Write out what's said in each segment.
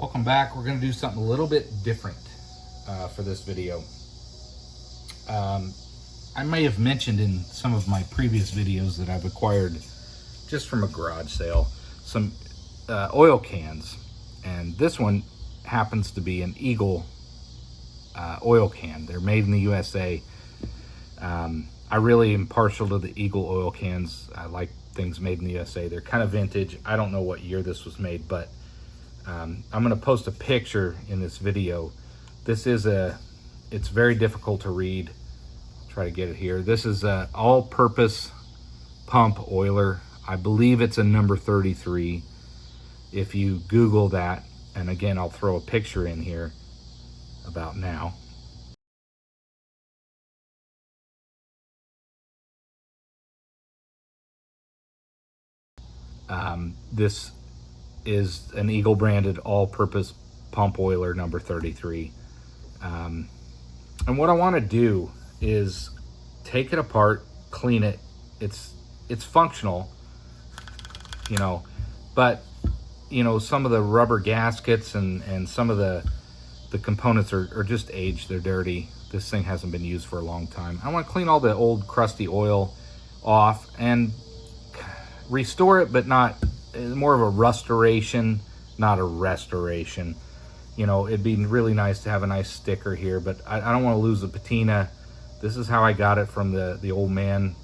Welcome back. We're going to do something a little bit different for this video. I may have mentioned in some of my previous videos that I've acquired just from a garage sale some oil cans, and this one happens to be an Eagle oil can. They're made in the USA. I really am partial to the Eagle oil cans. I like things made in the USA. They're kind of vintage. I don't know what year this was made, but I'm going to post a picture in this video. This is it's very difficult to read. I'll try to get it here. This is an all-purpose pump oiler. I believe it's a number 33. If you Google that, and again, I'll throw a picture in here about now. This is an Eagle branded all-purpose pump oiler number 33. And what I want to do is take it apart, clean it. It's functional, you know, but you know, some of the rubber gaskets and some of the components are just aged. They're dirty. This thing hasn't been used for a long time. I want to clean all the old crusty oil off and restore it, but not more of a restoration, not a restoration. You know, it'd be really nice to have a nice sticker here, but I don't want to lose the patina. This is how I got it from the old man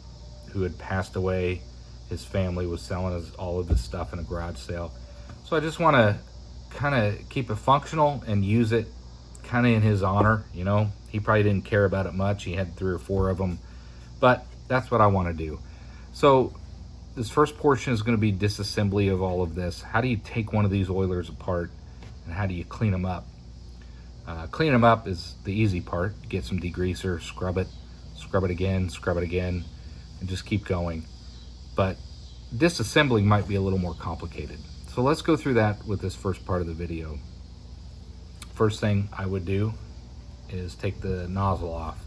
who had passed away. His family was selling us all of this stuff in a garage sale. So I just want to kind of keep it functional and use it kind of in his honor. You know, he probably didn't care about it much. He had 3 or 4 of them, but that's what I want to do. So this first portion is going to be disassembly of all of this. How do you take one of these oilers apart and how do you clean them up? Cleaning them up is the easy part. Get some degreaser, scrub it again, and just keep going. But disassembling might be a little more complicated. So let's go through that with this first part of the video. First thing I would do is take the nozzle off.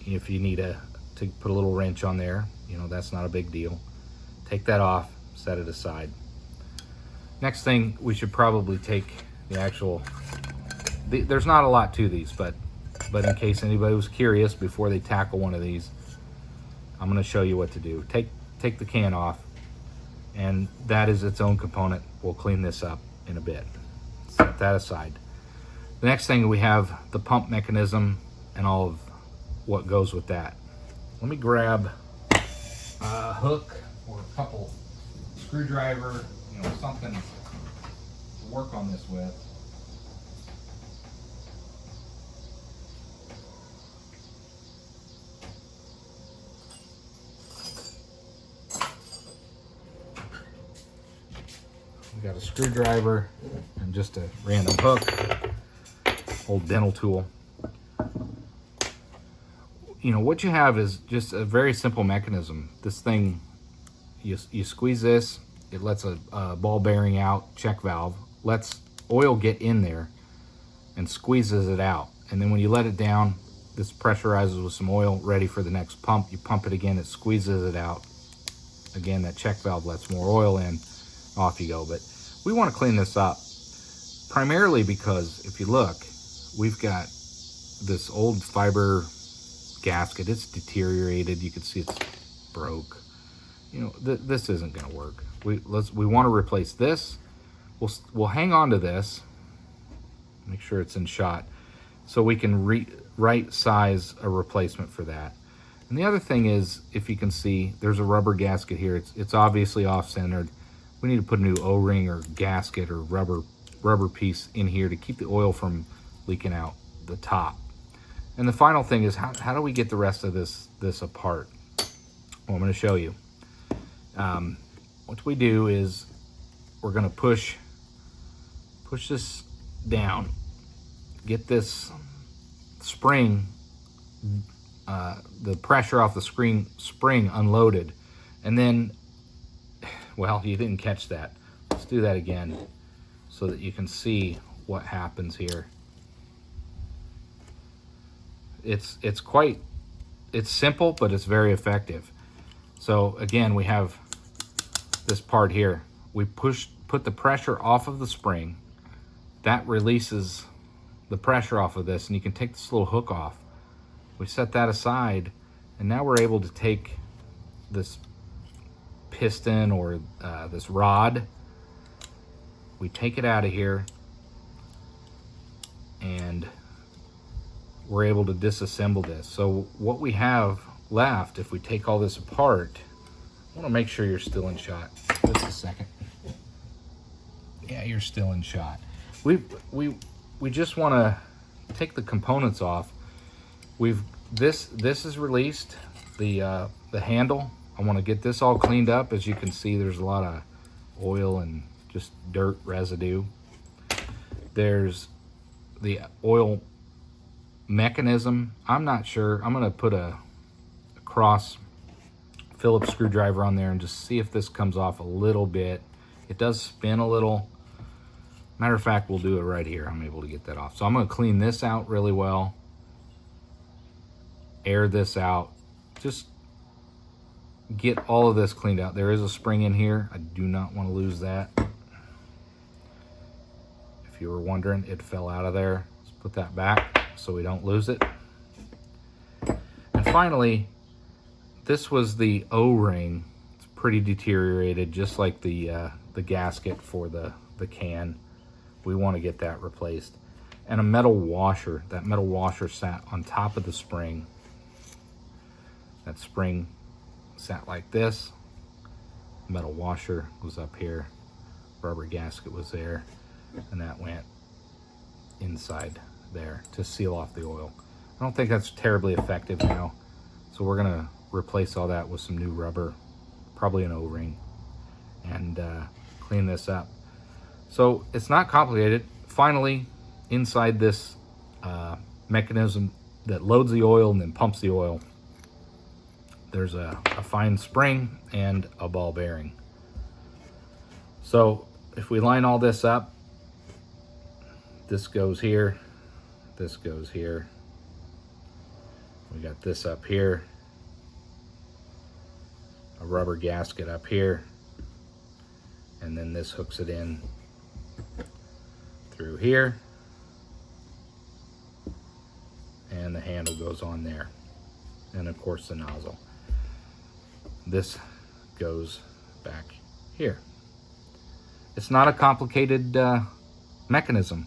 If you need to put a little wrench on there, you know, that's not a big deal. Take that off, set it aside. Next thing, we should probably take the actual, there's not a lot to these, but in case anybody was curious before they tackle one of these, I'm going to show you what to do. Take the can off, and that is its own component. We'll clean this up in a bit. Set that aside. The next thing, we have the pump mechanism and all of what goes with that. Let me grab a hook or a couple screwdriver, you know, something to work on this with. We got a screwdriver and just a random hook, old dental tool. You know, what you have is just a very simple mechanism. This thing, you squeeze this, it lets a ball bearing out, check valve, lets oil get in there and squeezes it out. And then when you let it down, this pressurizes with some oil, ready for the next pump. You pump it again, it squeezes it out. Again, that check valve lets more oil in, off you go. But we want to clean this up, primarily because if you look, we've got this old fiber gasket. It's deteriorated. You can see it's broke. You know, this isn't going to work. We want to replace this. We'll hang on to this. Make sure it's in shot, so we can right size a replacement for that. And the other thing is, if you can see, there's a rubber gasket here. It's obviously off-centered. We need to put a new O-ring or gasket or rubber piece in here to keep the oil from leaking out the top. And the final thing is, how do we get the rest of this apart? Well, I'm going to show you. What we do is we're going to push this down, get this spring, the pressure off the spring unloaded, and then, well, you didn't catch that. Let's do that again so that you can see what happens here. It's simple, but it's very effective. So again, we have this part here. We put the pressure off of the spring, that releases the pressure off of this, and you can take this little hook off. We set that aside, and now we're able to take this piston or this rod. We take it out of here, and we're able to disassemble this. So what we have left, if we take all this apart, I want to make sure you're still in shot. Just a second. Yeah, you're still in shot. We just want to take the components off. This is released, the handle. I want to get this all cleaned up. As you can see, there's a lot of oil and just dirt residue. There's the oil mechanism. I'm not sure. I'm going to put a cross Phillips screwdriver on there and just see if this comes off a little bit. It does spin a little. Matter of fact, we'll do it right here. I'm able to get that off. So I'm going to clean this out really well. Air this out. Just get all of this cleaned out. There is a spring in here. I do not want to lose that. If you were wondering, it fell out of there. Let's put that back so we don't lose it. And finally, this was the O-ring. It's pretty deteriorated, just like the gasket for the can. We want to get that replaced. And a metal washer. That metal washer sat on top of the spring. That spring sat like this. Metal washer was up here. Rubber gasket was there. And that went inside there to seal off the oil. I don't think that's terribly effective now. So we're going to replace all that with some new rubber, probably an O-ring, and clean this up. So it's not complicated. Finally, inside this mechanism that loads the oil and then pumps the oil, there's a fine spring and a ball bearing. So if we line all this up, this goes here, this goes here. We got this up here, a rubber gasket up here, and then this hooks it in through here, and the handle goes on there, and of course the nozzle. This goes back here. It's not a complicated mechanism.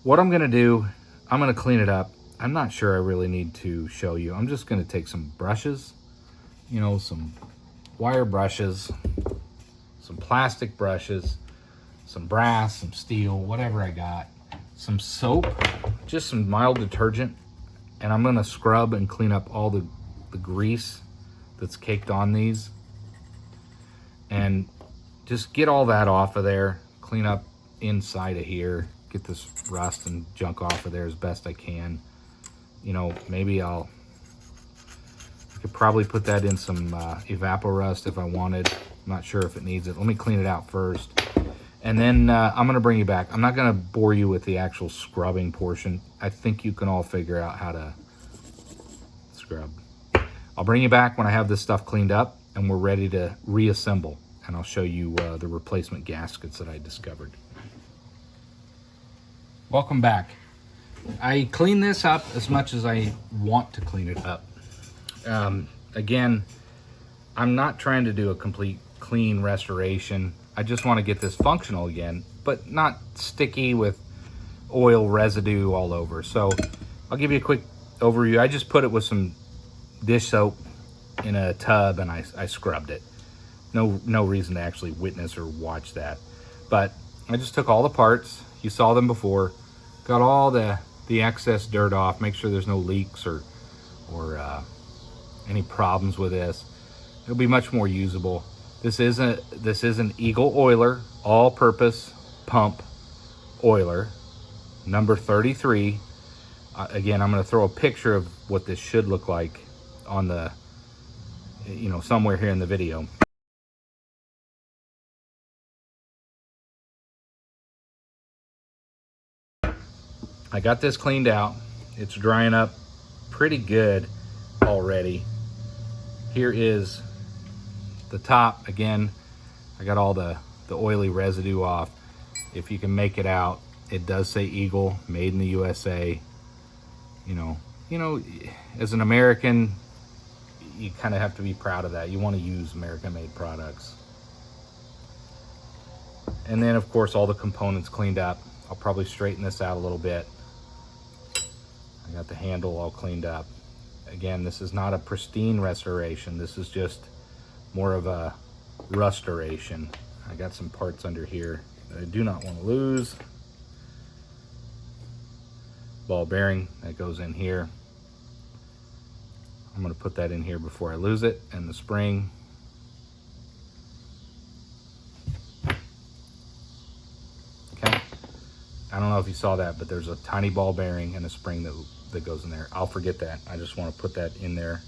What I'm gonna do, I'm gonna clean it up. I'm not sure I really need to show you. I'm just gonna take some brushes, you know, some wire brushes, some plastic brushes, some brass, some steel, whatever I got, some soap, just some mild detergent, and I'm gonna scrub and clean up all the grease that's caked on these, and just get all that off of there, clean up inside of here, get this rust and junk off of there as best I can. You know, maybe I could probably put that in some Evapor-Rust if I wanted. I'm not sure if it needs it. Let me clean it out first. And then I'm gonna bring you back. I'm not gonna bore you with the actual scrubbing portion. I think you can all figure out how to scrub. I'll bring you back when I have this stuff cleaned up and we're ready to reassemble. And I'll show you the replacement gaskets that I discovered. Welcome back. I cleaned this up as much as I want to clean it up. Again, I'm not trying to do a complete clean restoration. I just want to get this functional again, but not sticky with oil residue all over. So I'll give you a quick overview. I just put it with some dish soap in a tub and I scrubbed it. No reason to actually witness or watch that. But I just took all the parts. You saw them before. Got all the excess dirt off. Make sure there's no leaks or any problems with this. It'll be much more usable. This is an Eagle Oiler, all-purpose pump oiler, number 33. Again, I'm going to throw a picture of what this should look like on the, you know, somewhere here in the video. I got this cleaned out. It's drying up pretty good already. Here is the top. Again, I got all the oily residue off. If you can make it out, It does say Eagle, made in the USA. You know, as an American, you kind of have to be proud of that. You want to use American-made products. And then, of course, all the components cleaned up. I'll probably straighten this out a little bit. I got the handle all cleaned up. Again, this is not a pristine restoration. This is just more of a restoration. I got some parts under here that I do not want to lose. Ball bearing that goes in here. I'm going to put that in here before I lose it, and the spring. Okay. I don't know if you saw that, but there's a tiny ball bearing and a spring that goes in there. I'll forget that. I just want to put that in there,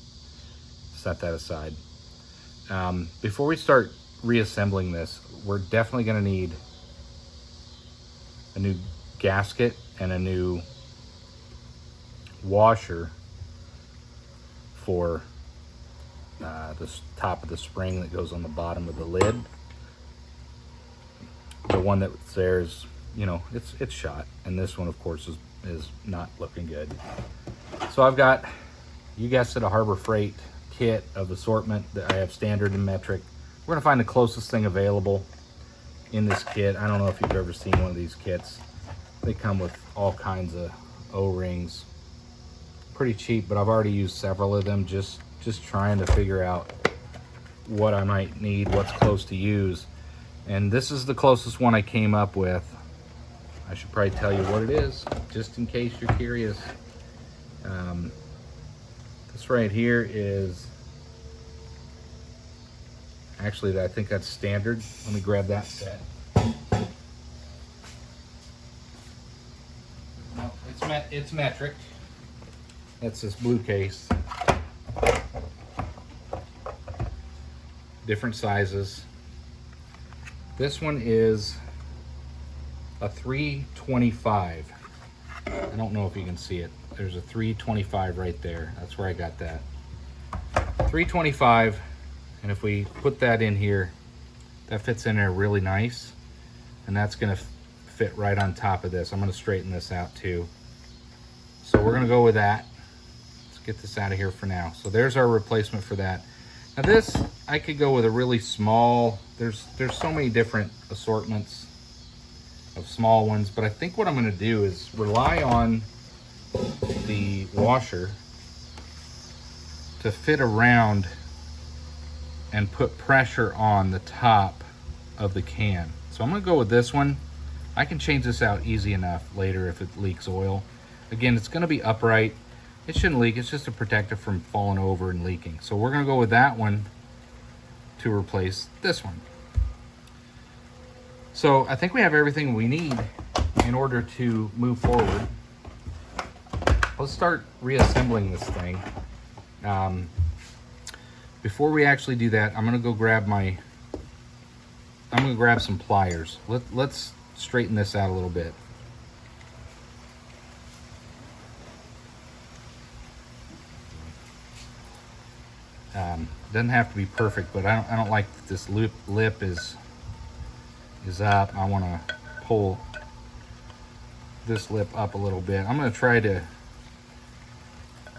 set that aside. Before we start reassembling this, we're definitely going to need a new gasket and a new washer for the top of the spring that goes on the bottom of the lid. The one that's there is, you know, it's shot, and this one, of course, is not looking good. So I've got, you guessed it, a Harbor Freight kit of assortment that I have standard and metric. We're gonna find the closest thing available in this kit. I don't know if you've ever seen one of these kits. They come with all kinds of O-rings. Pretty cheap, but I've already used several of them, just trying to figure out what I might need, what's close to use. And this is the closest one I came up with. I should probably tell you what it is, just in case you're curious. This right here is, actually, I think that's standard. Let me grab that set. No, it's metric. That's this blue case. Different sizes. This one is a 325. I don't know if you can see it. There's a 325 right there. That's where I got that. 325, and if we put that in here, that fits in there really nice, and that's gonna fit right on top of this. I'm gonna straighten this out too. So we're gonna go with that. Let's get this out of here for now. So there's our replacement for that. Now this, I could go with a really small, there's so many different assortments of small ones, but I think what I'm gonna do is rely on the washer to fit around and put pressure on the top of the can. So I'm gonna go with this one. I can change this out easy enough later if it leaks oil. Again, it's gonna be upright. It shouldn't leak, it's just to protect it from falling over and leaking. So we're gonna go with that one to replace this one. So I think we have everything we need in order to move forward. Let's start reassembling this thing. Before we actually do that, I'm gonna go grab some pliers. Let's straighten this out a little bit. Doesn't have to be perfect, but I don't like that this lip is up. I want to pull this lip up a little bit. I'm going to try to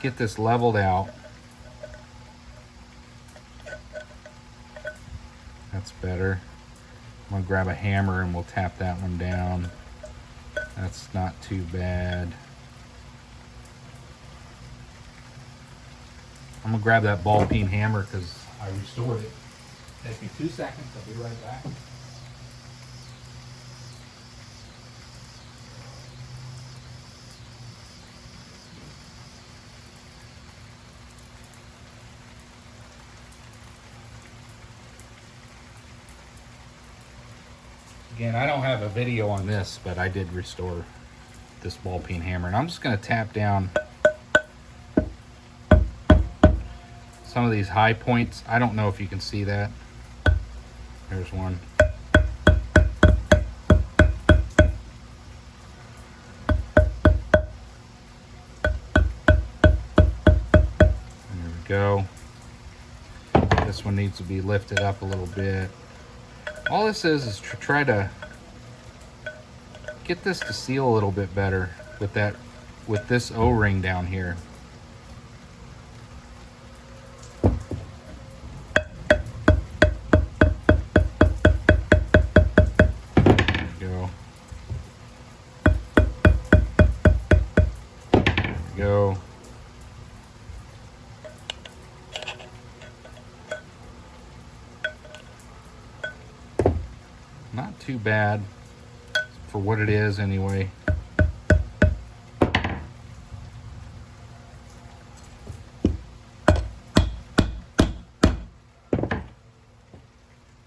get this leveled out. That's better. I'm going to grab a hammer and we'll tap that one down. That's not too bad. I'm gonna grab that ball peen hammer because I restored it. Take me 2 seconds, I'll be right back. Again, I don't have a video on this, but I did restore this ball peen hammer, and I'm just gonna tap down some of these high points. I don't know if you can see that. There's one. There we go. This one needs to be lifted up a little bit. All this is to try to get this to seal a little bit better with this O-ring down here. Go. Not too bad for what it is anyway. I'm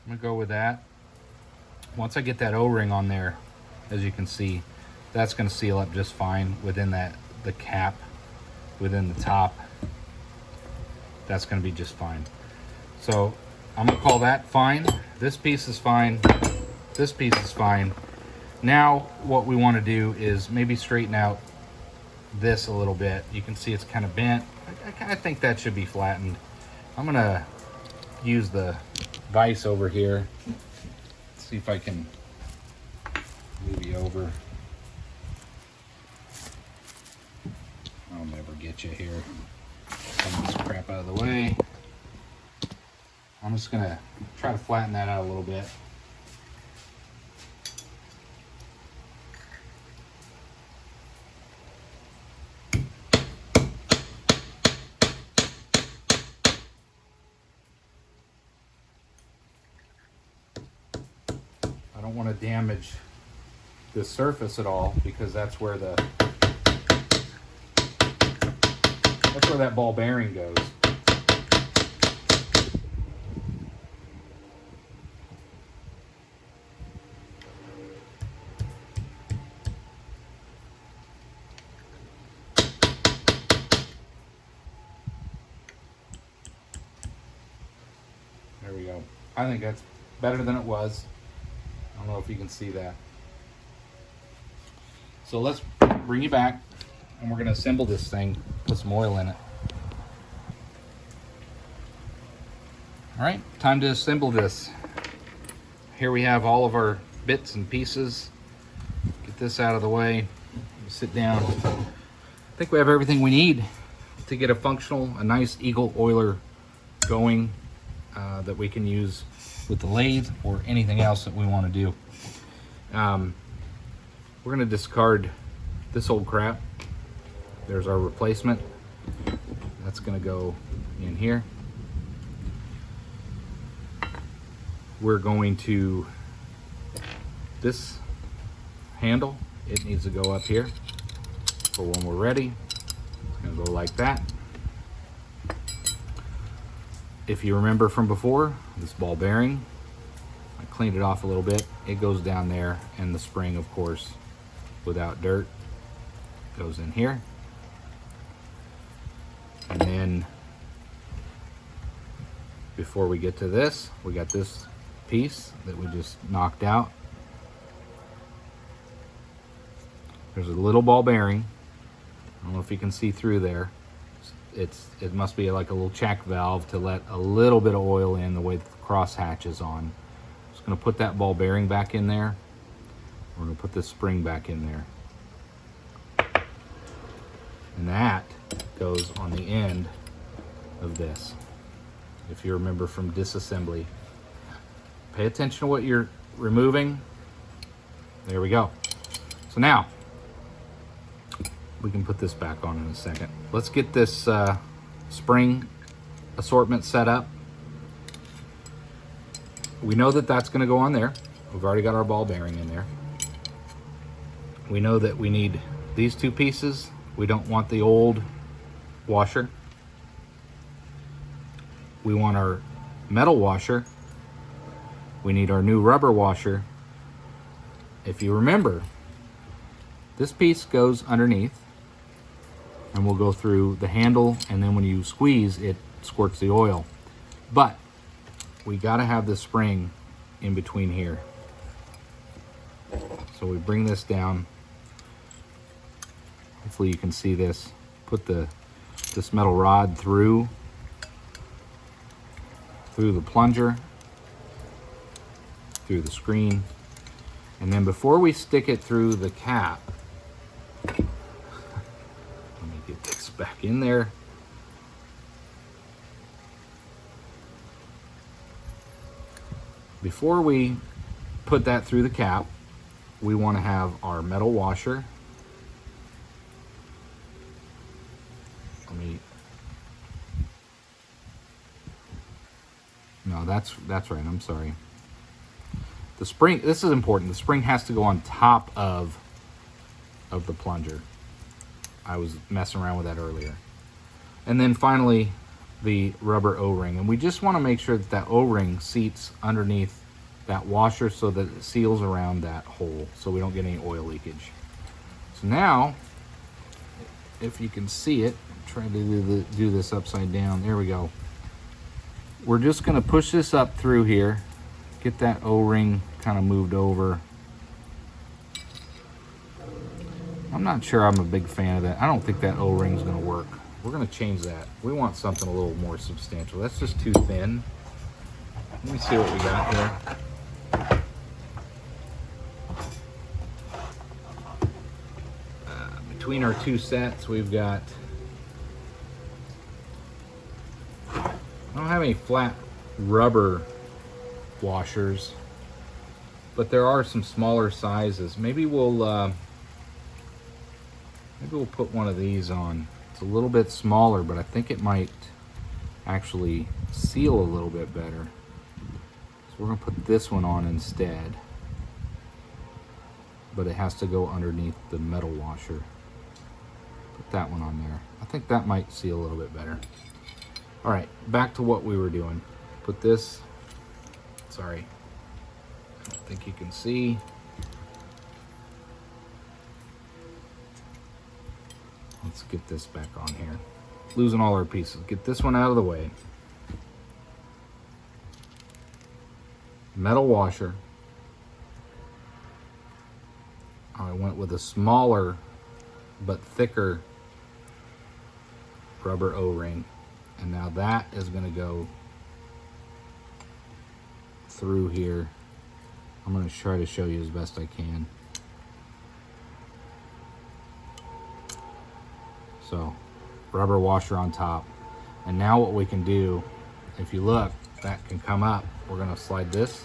gonna go with that. Once I get that O-ring on there, as you can see, that's gonna seal up just fine within the cap, within the top. That's gonna be just fine. So I'm gonna call that fine. This piece is fine. This piece is fine. Now what we want to do is maybe straighten out this a little bit. You can see it's kind of bent. I kind of think that should be flattened. I'm gonna use the vise over here. See if I can move you over. I'll never get you here. Some of this crap out of the way. I'm just gonna try to flatten that out a little bit. I don't want to damage the surface at all, because that's where that ball bearing goes. There we go. I think that's better than it was. I don't know if you can see that. So let's bring you back, and we're going to assemble this thing, put some oil in it. All right, time to assemble this. Here we have all of our bits and pieces. Get this out of the way. Sit down. I think we have everything we need to get a nice eagle oiler going that we can use with the lathe or anything else that we want to do. We're going to discard this old crap. There's our replacement. That's going to go in here. We're going to, this handle, it needs to go up here for when we're ready. It's going to go like that. If you remember from before, this ball bearing, I cleaned it off a little bit. It goes down there, and the spring, of course, without dirt, goes in here. And then before we get to this, we got this piece that we just knocked out. There's a little ball bearing. I don't know if you can see through there. It must be like a little check valve to let a little bit of oil in the way that the cross hatch is on. Just going to put that ball bearing back in there. We're going to put this spring back in there. And that goes on the end of this. If you remember from disassembly, pay attention to what you're removing. There we go. So now we can put this back on in a second. Let's get this spring assortment set up. We know that that's going to go on there. We've already got our ball bearing in there. We know that we need these two pieces. We don't want the old washer. We want our metal washer. We need our new rubber washer. If you remember, this piece goes underneath, and we'll go through the handle, and then when you squeeze, it squirts the oil. But we gotta have the spring in between here. So we bring this down. Hopefully you can see this. Put this metal rod through the plunger, through the screen, And then before we stick it through the cap, let me get this back in there. Before we put that through the cap, we want to have our metal washer. No, that's right. I'm sorry. The spring, this is important. The spring has to go on top of the plunger. I was messing around with that earlier. And then finally, the rubber O-ring. And we just want to make sure that O-ring seats underneath that washer so that it seals around that hole so we don't get any oil leakage. So now, if you can see it, try to do this upside down. There we go. We're just going to push this up through here, get that O-ring kind of moved over. I'm not sure I'm a big fan of that. I don't think that O-ring is going to work. We're going to change that. We want something a little more substantial. That's just too thin. Let me see what we got here. Between our two sets, we've got... I don't have any flat rubber washers, but there are some smaller sizes. Maybe we'll put one of these on. It's a little bit smaller, but I think it might actually seal a little bit better. So we're gonna put this one on instead, but it has to go underneath the metal washer. Put that one on there. I think that might seal a little bit better. All right, back to what we were doing. Put this, sorry, I don't think you can see. Let's get this back on here. Losing all our pieces. Get this one out of the way. Metal washer. I went with a smaller but thicker rubber O-ring. And now that is going to go through here. I'm going to try to show you as best I can. So, rubber washer on top. And now what we can do, if you look, that can come up. We're going to slide this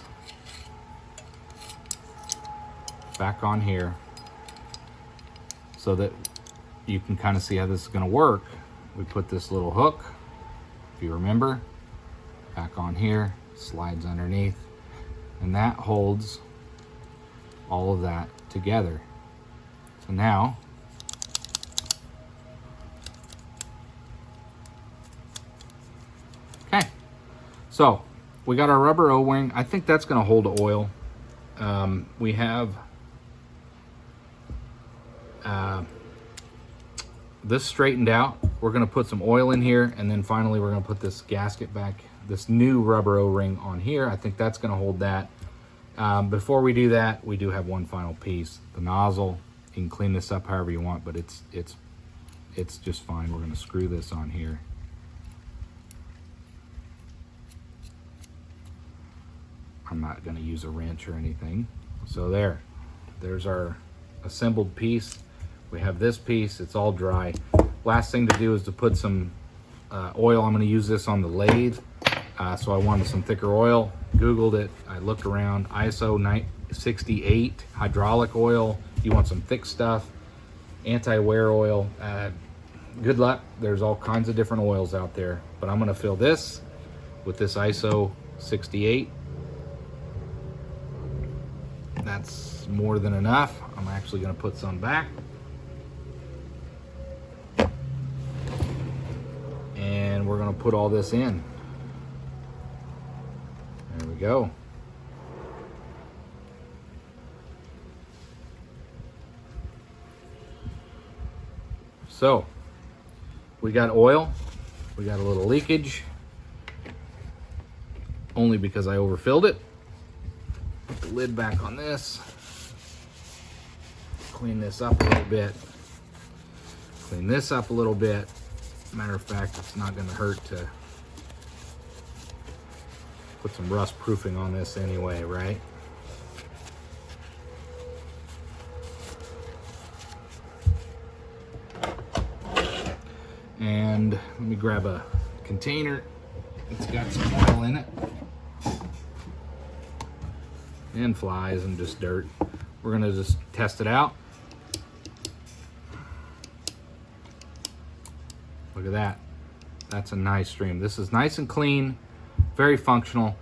back on here so that you can kind of see how this is going to work. We put this little hook, if you remember, back on here, slides underneath, and that holds all of that together. So now, okay, so we got our rubber O-ring. I think that's going to hold oil. We have this straightened out. We're going to put some oil in here, and then finally we're going to put this gasket back, this new rubber O-ring on here. I think that's going to hold that. Before we do that, we do have one final piece, the nozzle. You can clean this up however you want, but it's just fine. We're going to screw this on here. I'm not going to use a wrench or anything. So there's our assembled piece. We have this piece, it's all dry. Last thing to do is to put some oil. I'm going to use this on the lathe. So I wanted some thicker oil. Googled it. I looked around. ISO 968 hydraulic oil. You want some thick stuff. Anti-wear oil. Good luck. There's all kinds of different oils out there. But I'm going to fill this with this ISO 68. That's more than enough. I'm actually going to put some back. And we're going to put all this in. There we go. So, we got oil. We got a little leakage. Only because I overfilled it. Put the lid back on this. Clean this up a little bit. Clean this up a little bit. Matter of fact, it's not going to hurt to put some rust proofing on this anyway, right? around. Let me grab a container. It's got some oil in it. And flies and just dirt. We're gonna just test it out. Look at that. That's a nice stream. This is nice and clean, very functional.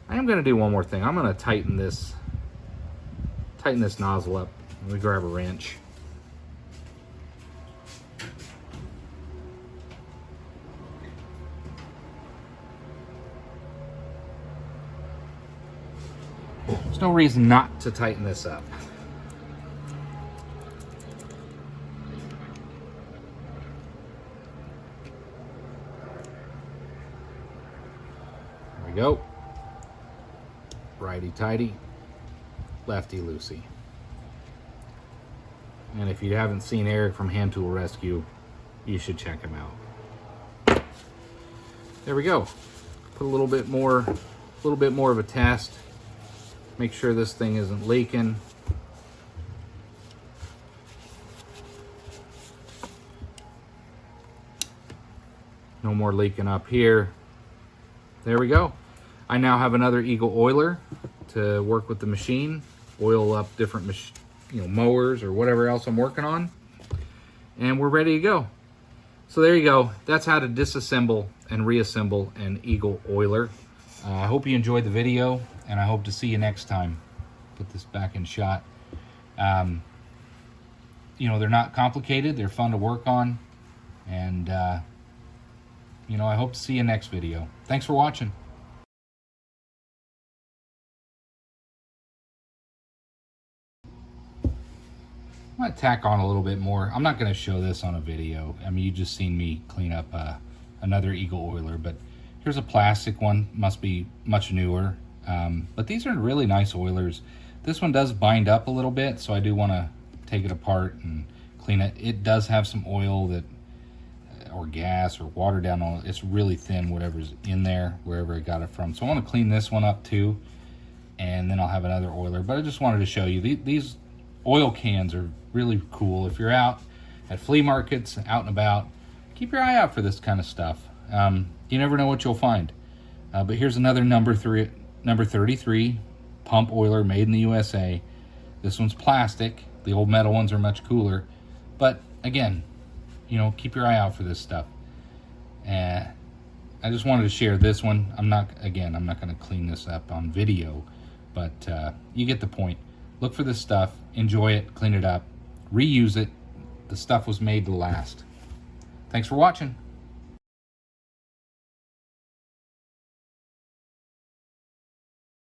I am gonna do one more thing. I'm gonna tighten this nozzle up. Let me grab a wrench. There's no reason not to tighten this up. There we go. Righty-tighty, lefty-loosey. And if you haven't seen Eric from Hand Tool Rescue, you should check him out. There we go. Put a little bit more of a test. Make sure this thing isn't leaking. No more leaking up here. There we go. I now have another Eagle oiler to work with the machine, oil up different mowers or whatever else I'm working on, and we're ready to go. So there you go. That's how to disassemble and reassemble an Eagle oiler. I hope you enjoyed the video, and I hope to see you next time. Put this back in shot. You know, they're not complicated. They're fun to work on, and you know, I hope to see you next video. Thanks for watching. I'm going to tack on a little bit more. I'm not going to show this on a video. I mean, you just seen me clean up another Eagle oiler, but here's a plastic one. Must be much newer. But these are really nice oilers. This one does bind up a little bit, so I do want to take it apart and clean it. It does have some oil that, or gas or water down on it. It's really thin, whatever's in there, wherever I got it from. So I want to clean this one up too, and then I'll have another oiler. But I just wanted to show you, these oil cans are really cool. If you're out at flea markets, out and about, keep your eye out for this kind of stuff. You never know what you'll find. But here's another number 33 pump oiler made in the USA. This one's plastic. The old metal ones are much cooler. But again, you know, keep your eye out for this stuff. I just wanted to share this one. I'm not going to clean this up on video, but you get the point. Look for this stuff, enjoy it, clean it up, reuse it. The stuff was made to last. Thanks for watching.